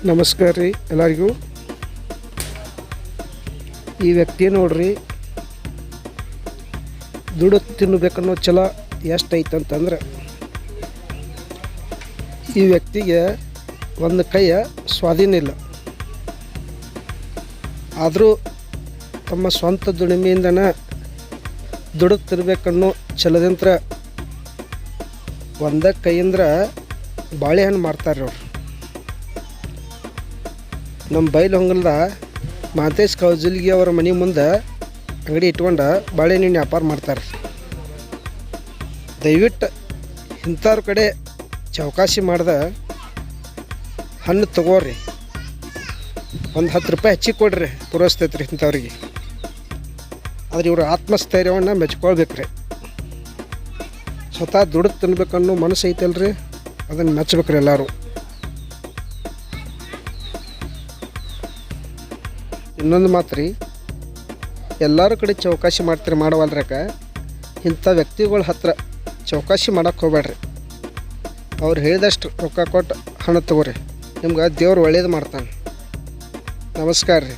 ನಮಸ್ಕಾರ ರೀ ಎಲ್ಲರಿಗೂ. ಈ ವ್ಯಕ್ತಿ ನೋಡ್ರಿ, ದುಡ್ಡು ತಿನ್ನಬೇಕನ್ನೋ ಛಲ ಎಷ್ಟೈತಂತಂದ್ರೆ ಈ ವ್ಯಕ್ತಿಗೆ ಒಂದು ಕೈಯ ಸ್ವಾಧೀನ ಇಲ್ಲ. ಆದರೂ ತಮ್ಮ ಸ್ವಂತ ದುಡಿಮೆಯಿಂದನ ದುಡ್ಡು ತಿನ್ನಬೇಕನ್ನೋ ಛಲದಿಂತ್ರ ಒಂದ ಕೈಯಿಂದ ಬಾಳೆಹಣ್ಣು ಮಾರ್ತಾರೆ ಅವ್ರು. ನಮ್ಮ ಬೈಲಹೊಂಗಲದ ಮಾತೇಶ್ ಕೌಜಲ್ಗಿ ಅವರ ಮನೆ ಮುಂದೆ ಅಂಗಡಿ ಇಟ್ಕೊಂಡು ಬಾಳೆಹಣ್ಣಿನ ವ್ಯಾಪಾರ ಮಾಡ್ತಾರೆ. ದಯವಿಟ್ಟು ಇಂಥವ್ರ ಕಡೆ ಚೌಕಾಸಿ ಮಾಡ್ದೆ ಹಣ್ಣು ತಗೋರಿ, ಒಂದು 10 ರೂಪಾಯಿ ಹೆಚ್ಚಿಗೆ ಕೊಡ್ರಿ, ಪೂರೈಸ್ತೈತೆ ರೀ ಇಂಥವ್ರಿಗೆ. ಆದ್ರೆ ಇವ್ರ ಆತ್ಮಸ್ಥೈರ್ಯವನ್ನು ಮೆಚ್ಕೊಳ್ಬೇಕ್ರಿ. ಸ್ವತಃ ದುಡ್ಡು ತಿನ್ಬೇಕನ್ನೋ ಮನಸ್ಸು ಐತಲ್ರಿ, ಅದನ್ನು ಮೆಚ್ಚಬೇಕ್ರಿ ಎಲ್ಲರೂ. ಇನ್ನೊಂದು ಮಾತು ರೀ, ಎಲ್ಲರ ಕಡೆ ಚೌಕಾಸಿ ಮಾಡ್ತೀರಿ ಮಾಡವಲ್ರಕ, ಇಂಥ ವ್ಯಕ್ತಿಗಳ ಹತ್ರ ಚೌಕಾಸಿ ಮಾಡೋಕ್ಕೆ ಹೋಗ್ಬೇಡ್ರಿ. ಅವ್ರು ಹೇಳಿದಷ್ಟು ರೊಕ್ಕ ಕೊಟ್ಟು ಹಣ ತಗೋರಿ, ನಿಮ್ಗೆ ದೇವ್ರು ಒಳ್ಳೇದು ಮಾಡ್ತಾನೆ. ನಮಸ್ಕಾರ ರೀ.